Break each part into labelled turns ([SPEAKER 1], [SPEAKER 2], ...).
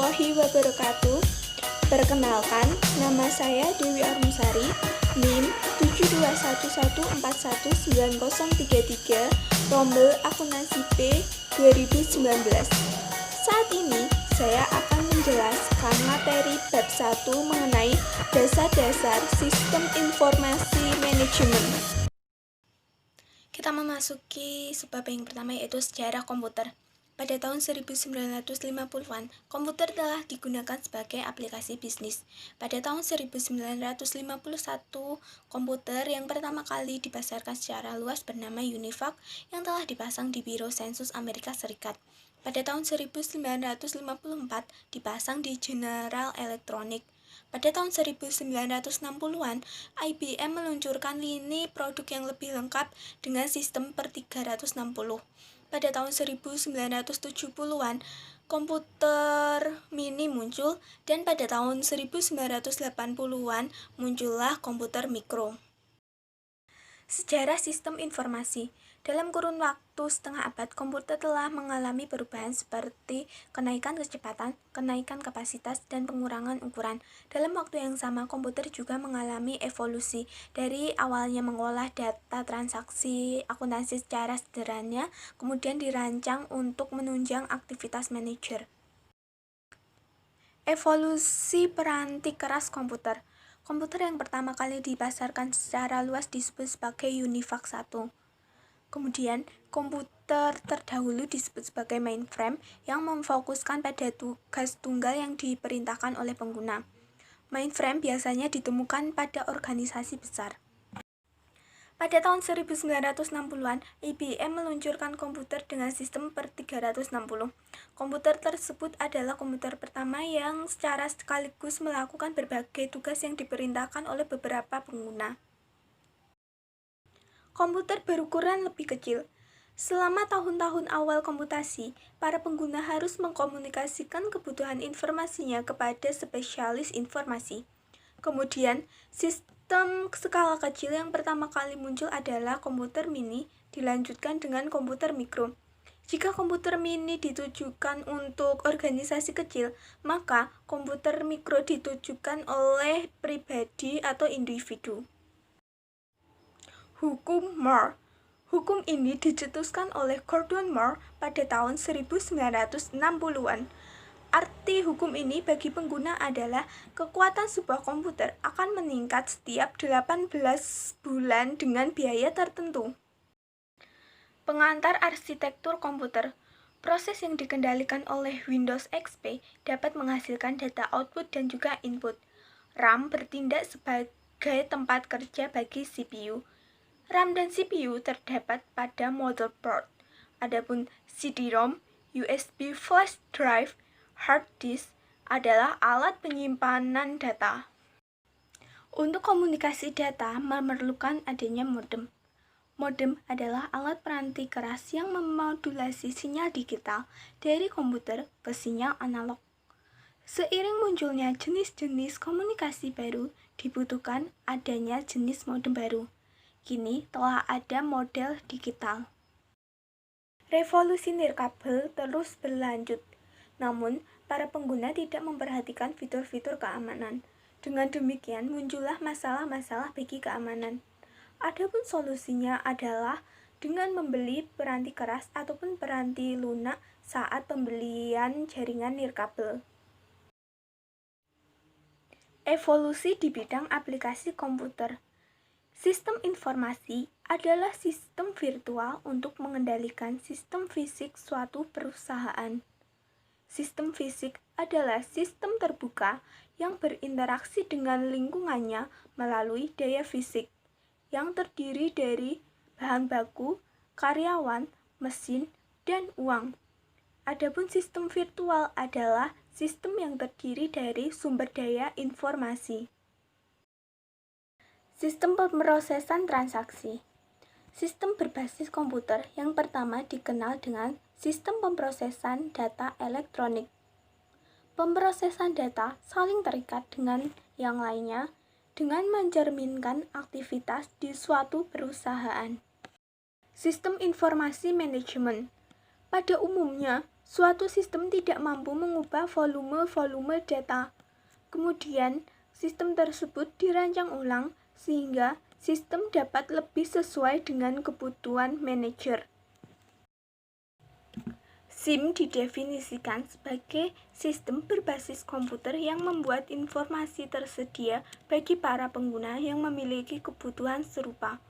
[SPEAKER 1] warahmatullahi wabarakatuh. Perkenalkan, nama saya Dewi Armusari, NIM 721141933, rombel akuntansi P 2019. Saat ini, saya akan menjelaskan materi bab 1 mengenai dasar-dasar sistem informasi manajemen. Kita memasuki bab yang pertama, yaitu sejarah komputer. Pada tahun 1950-an, komputer telah digunakan sebagai aplikasi bisnis. Pada tahun 1951, komputer yang pertama kali dipasarkan secara luas bernama UNIVAC yang telah dipasang di Biro Sensus Amerika Serikat. Pada tahun 1954, dipasang di General Electric. Pada tahun 1960-an, IBM meluncurkan lini produk yang lebih lengkap dengan sistem per 360. Pada tahun 1970-an, komputer mini muncul, dan pada tahun 1980-an muncullah komputer mikro. Sejarah sistem informasi. Dalam kurun waktu setengah abad, komputer telah mengalami perubahan seperti kenaikan kecepatan, kenaikan kapasitas, dan pengurangan ukuran. Dalam waktu yang sama, komputer juga mengalami evolusi. Dari awalnya mengolah data transaksi akuntansi secara sederhana, kemudian dirancang untuk menunjang aktivitas manajer. Evolusi peranti keras komputer. Komputer yang pertama kali dipasarkan secara luas disebut sebagai UNIVAC 1. Kemudian, komputer terdahulu disebut sebagai mainframe yang memfokuskan pada tugas tunggal yang diperintahkan oleh pengguna. Mainframe biasanya ditemukan pada organisasi besar. Pada tahun 1960-an, IBM meluncurkan komputer dengan sistem per 360. Komputer tersebut adalah komputer pertama yang secara sekaligus melakukan berbagai tugas yang diperintahkan oleh beberapa pengguna. Komputer berukuran lebih kecil. Selama tahun-tahun awal komputasi, para pengguna harus mengkomunikasikan kebutuhan informasinya kepada spesialis informasi. Kemudian, sistem skala kecil yang pertama kali muncul adalah komputer mini, dilanjutkan dengan komputer mikro. Jika komputer mini ditujukan untuk organisasi kecil, maka komputer mikro ditujukan oleh pribadi atau individu. Hukum Moore. Hukum ini dicetuskan oleh Gordon Moore pada tahun 1960-an. Arti hukum ini bagi pengguna adalah kekuatan sebuah komputer akan meningkat setiap 18 bulan dengan biaya tertentu. Pengantar arsitektur komputer. Proses yang dikendalikan oleh Windows XP dapat menghasilkan data output dan juga input. RAM bertindak sebagai tempat kerja bagi CPU. RAM dan CPU terdapat pada motherboard. Adapun CD-ROM, USB flash drive, hard disk adalah alat penyimpanan data. Untuk komunikasi data memerlukan adanya modem. Modem adalah alat peranti keras yang memodulasi sinyal digital dari komputer ke sinyal analog. Seiring munculnya jenis-jenis komunikasi baru, dibutuhkan adanya jenis modem baru. Kini telah ada model digital. Revolusi nirkabel terus berlanjut. Namun, para pengguna tidak memperhatikan fitur-fitur keamanan. Dengan demikian, muncullah masalah-masalah bagi keamanan. Adapun solusinya adalah dengan membeli peranti keras ataupun peranti lunak saat pembelian jaringan nirkabel. Evolusi di bidang aplikasi komputer. Sistem informasi adalah sistem virtual untuk mengendalikan sistem fisik suatu perusahaan. Sistem fisik adalah sistem terbuka yang berinteraksi dengan lingkungannya melalui daya fisik, yang terdiri dari bahan baku, karyawan, mesin, dan uang. Adapun sistem virtual adalah sistem yang terdiri dari sumber daya informasi. Sistem pemrosesan transaksi. Sistem berbasis komputer yang pertama dikenal dengan sistem pemrosesan data elektronik. Pemrosesan data saling terikat dengan yang lainnya dengan mencerminkan aktivitas di suatu perusahaan. Sistem informasi manajemen. Pada umumnya, Suatu sistem tidak mampu mengubah volume-volume data. Kemudian, sistem tersebut dirancang ulang sehingga sistem dapat lebih sesuai dengan kebutuhan manajer. SIM didefinisikan sebagai sistem berbasis komputer yang membuat informasi tersedia bagi para pengguna yang memiliki kebutuhan serupa.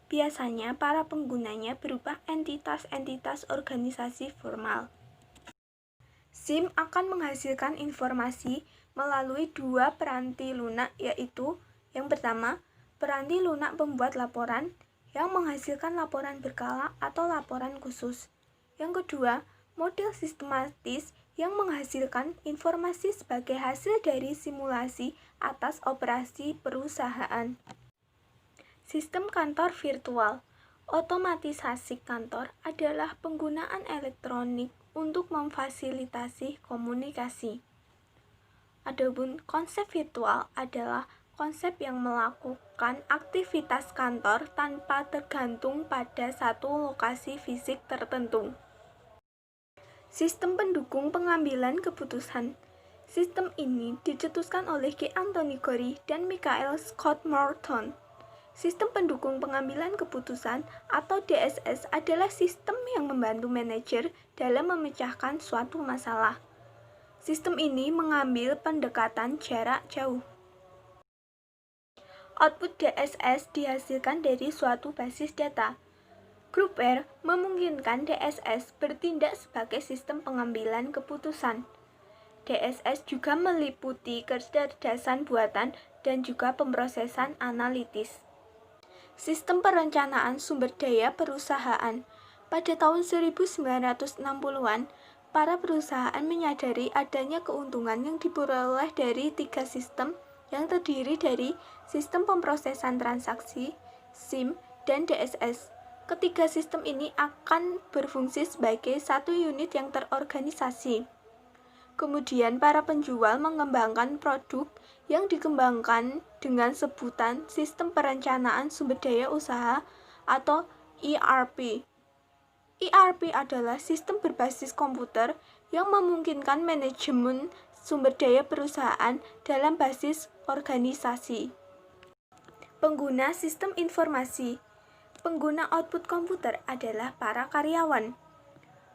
[SPEAKER 1] Biasanya para penggunanya berupa entitas-entitas organisasi formal. SIM akan menghasilkan informasi melalui dua peranti lunak, yaitu yang pertama, peranti lunak pembuat laporan yang menghasilkan laporan berkala atau laporan khusus. Yang kedua, model sistematis yang menghasilkan informasi sebagai hasil dari simulasi atas operasi perusahaan. Sistem kantor virtual. Otomatisasi kantor adalah penggunaan elektronik untuk memfasilitasi komunikasi. Adapun konsep virtual adalah konsep yang melakukan aktivitas kantor tanpa tergantung pada satu lokasi fisik tertentu. Sistem pendukung pengambilan keputusan. Sistem ini dicetuskan oleh G. Anthony Gorry dan Michael Scott Morton. Sistem pendukung pengambilan keputusan atau DSS adalah sistem yang membantu manajer dalam memecahkan suatu masalah. Sistem ini mengambil pendekatan jarak jauh. Output DSS dihasilkan dari suatu basis data. Grup R memungkinkan DSS bertindak sebagai sistem pengambilan keputusan. DSS juga meliputi kecerdasan buatan dan juga pemrosesan analitis. Sistem perencanaan sumber daya perusahaan. Pada tahun 1960-an, para perusahaan menyadari adanya keuntungan yang diperoleh dari tiga sistem yang terdiri dari sistem pemrosesan transaksi, SIM, dan DSS. Ketiga sistem ini akan berfungsi sebagai satu unit yang terorganisasi. Kemudian para penjual mengembangkan produk yang dikembangkan dengan sebutan Sistem Perencanaan Sumber Daya Usaha atau ERP. ERP adalah sistem berbasis komputer yang memungkinkan manajemen sumber daya perusahaan dalam basis organisasi. Pengguna sistem informasi. Pengguna output komputer adalah para karyawan.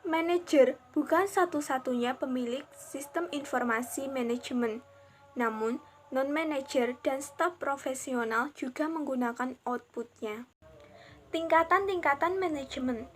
[SPEAKER 1] Manajer bukan satu-satunya pemilik sistem informasi manajemen, namun non-manajer dan staf profesional juga menggunakan outputnya. Tingkatan-tingkatan manajemen.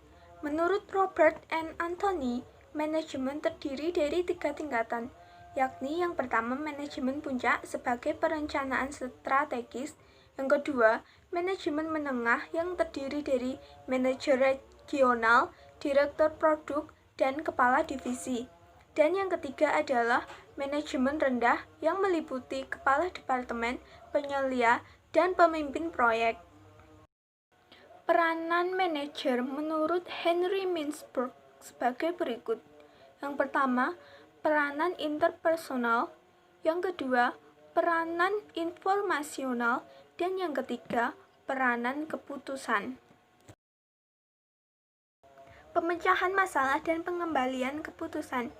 [SPEAKER 1] Menurut Robert and Anthony, manajemen terdiri dari 3 tingkatan, yakni yang pertama manajemen puncak sebagai perencanaan strategis, yang kedua manajemen menengah yang terdiri dari manajer regional, direktur produk, dan kepala divisi. Dan yang ketiga adalah manajemen rendah yang meliputi kepala departemen, penyelia, dan pemimpin proyek. Peranan manajer menurut Henry Mintzberg sebagai berikut. Yang pertama, peranan interpersonal. Yang kedua, peranan informasional. Dan yang ketiga, peranan keputusan. Pemecahan masalah dan pengembalian keputusan.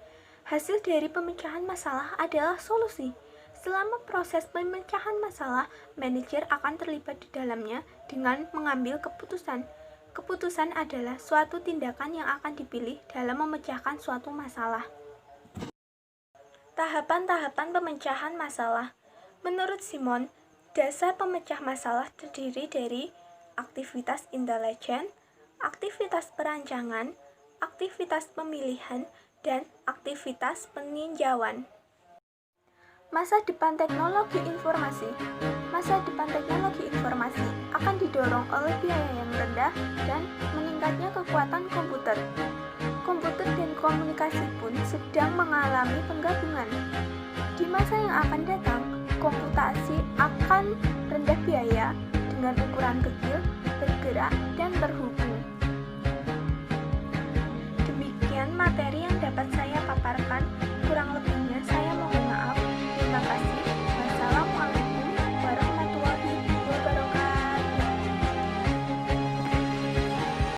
[SPEAKER 1] Hasil dari pemecahan masalah adalah solusi. Selama proses pemecahan masalah, manajer akan terlibat di dalamnya dengan mengambil keputusan. Keputusan adalah suatu tindakan yang akan dipilih dalam memecahkan suatu masalah. Tahapan-tahapan pemecahan masalah. Menurut Simon, dasar pemecah masalah terdiri dari aktivitas intelijen, aktivitas perancangan, aktivitas pemilihan, dan aktivitas peninjauan. Masa depan teknologi informasi. Masa depan teknologi informasi akan didorong oleh biaya yang rendah dan meningkatnya kekuatan komputer. Komputer dan komunikasi pun sedang mengalami penggabungan. Di masa yang akan datang, komputasi akan rendah biaya dengan ukuran kecil, bergerak, dan terhubung.